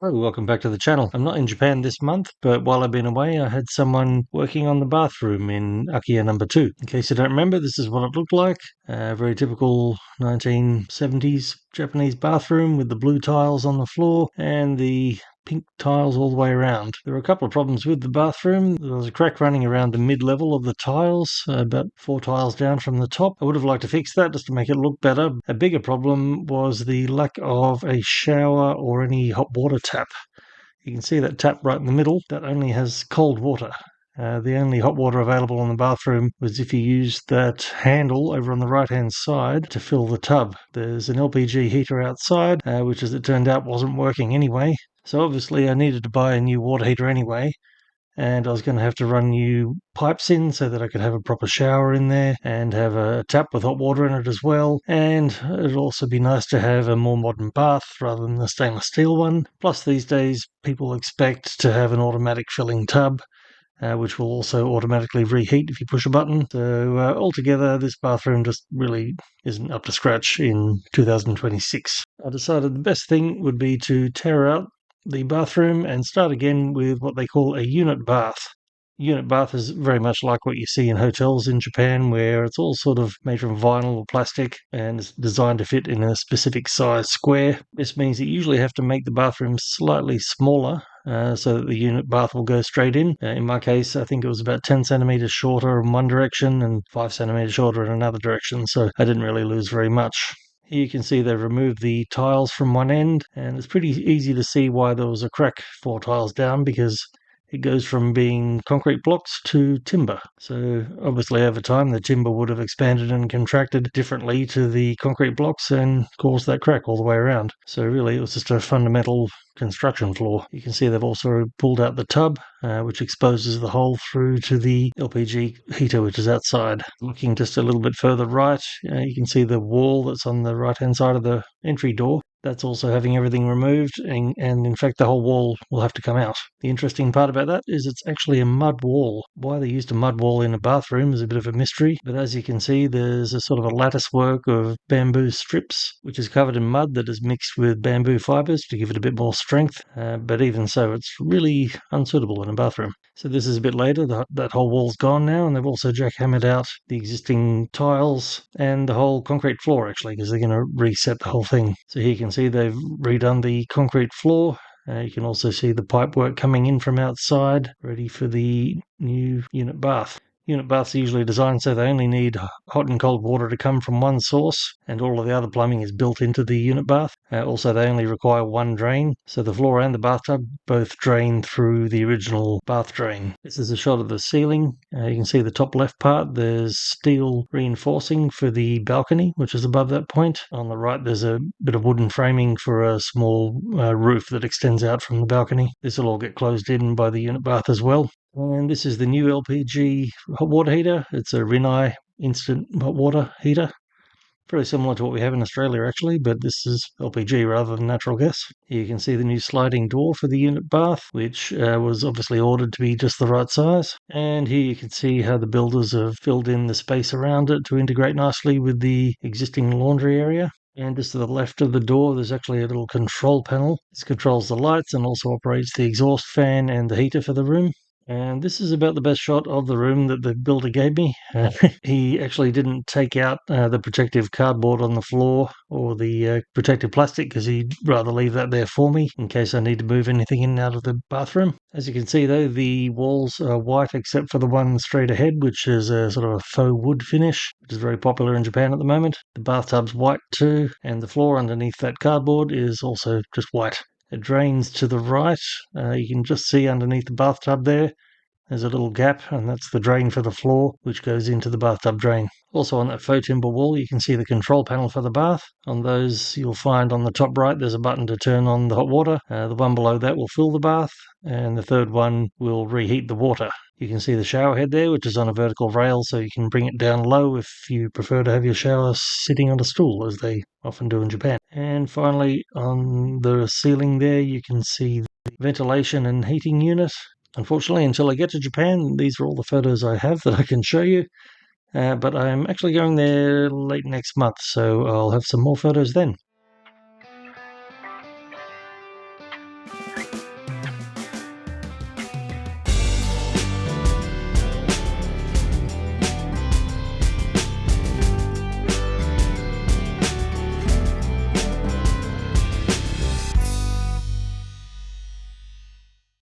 Hello, welcome back to the channel. I'm not in Japan this month, but while I've been away, I had someone working on the bathroom in Akiya number 2. In case you don't remember, this is what it looked like. A very typical 1970s Japanese bathroom with the blue tiles on the floor and the pink tiles all the way around. There were a couple of problems with the bathroom. There was a crack running around the mid-level of the tiles, about 4 tiles down from the top. I would have liked to fix that just to make it look better. A bigger problem was the lack of a shower or any hot water tap. You can see that tap right in the middle. That only has cold water. The only hot water available in the bathroom was if you used that handle over on the right-hand side to fill the tub. There's an LPG heater outside, which as it turned out wasn't working anyway. So obviously I needed to buy a new water heater anyway, and I was going to have to run new pipes in so that I could have a proper shower in there and have a tap with hot water in it as well. And it'd also be nice to have a more modern bath rather than the stainless steel one. Plus, these days, people expect to have an automatic filling tub, which will also automatically reheat if you push a button. So altogether, this bathroom just really isn't up to scratch in 2026. I decided the best thing would be to tear out the bathroom and start again with what they call a unit bath. Unit bath is very much like what you see in hotels in Japan, where it's all sort of made from vinyl or plastic and is designed to fit in a specific size square. This means that you usually have to make the bathroom slightly smaller so that the unit bath will go straight in. In my case, I think it was about 10 centimeters shorter in one direction and 5 centimeters shorter in another direction, so I didn't really lose very much. Here you can see they've removed the tiles from one end, and it's pretty easy to see why there was a crack 4 tiles down, because it goes from being concrete blocks to timber. So obviously over time the timber would have expanded and contracted differently to the concrete blocks and caused that crack all the way around. So really it was just a fundamental construction flaw. You can see they've also pulled out the tub, which exposes the hole through to the LPG heater, which is outside. Looking just a little bit further right, you can see the wall that's on the right hand side of the entry door. That's also having everything removed, and in fact the whole wall will have to come out. The interesting part about that is it's actually a mud wall. Why they used a mud wall in a bathroom is a bit of a mystery, but as you can see there's a sort of a lattice work of bamboo strips which is covered in mud that is mixed with bamboo fibres to give it a bit more strength, but even so it's really unsuitable in a bathroom. So this is a bit later, that whole wall's gone now, and they've also jackhammered out the existing tiles and the whole concrete floor actually, because they're going to reset the whole thing. So here you can see they've redone the concrete floor. You can also see the pipe work coming in from outside, ready for the new unit bath. Unit baths are usually designed so they only need hot and cold water to come from one source, and all of the other plumbing is built into the unit bath. Also, they only require one drain, so the floor and the bathtub both drain through the original bath drain. This is a shot of the ceiling. You can see the top left part, there's steel reinforcing for the balcony, which is above that point. On the right, there's a bit of wooden framing for a small roof that extends out from the balcony. This will all get closed in by the unit bath as well. And this is the new LPG hot water heater. It's a Rinnai instant hot water heater. Very similar to what we have in Australia actually, but this is LPG rather than natural gas. Here you can see the new sliding door for the unit bath, which was obviously ordered to be just the right size. And here you can see how the builders have filled in the space around it to integrate nicely with the existing laundry area. And just to the left of the door, there's actually a little control panel. This controls the lights and also operates the exhaust fan and the heater for the room. And this is about the best shot of the room that the builder gave me. He actually didn't take out the protective cardboard on the floor or the protective plastic, because he'd rather leave that there for me in case I need to move anything in and out of the bathroom. As you can see though, the walls are white except for the one straight ahead, which is a sort of a faux wood finish, which is very popular in Japan at the moment. The bathtub's white too, and the floor underneath that cardboard is also just white. It drains to the right. You can just see underneath the bathtub there's a little gap, and that's the drain for the floor, which goes into the bathtub drain. Also on that faux timber wall, you can see the control panel for the bath. On those, you'll find on the top right, there's a button to turn on the hot water. The one below that will fill the bath, and the third one will reheat the water. You can see the shower head there, which is on a vertical rail, so you can bring it down low if you prefer to have your shower sitting on a stool, as they often do in Japan. And finally, on the ceiling there, you can see the ventilation and heating unit. Unfortunately, until I get to Japan, these are all the photos I have that I can show you. But I'm actually going there late next month, so I'll have some more photos then.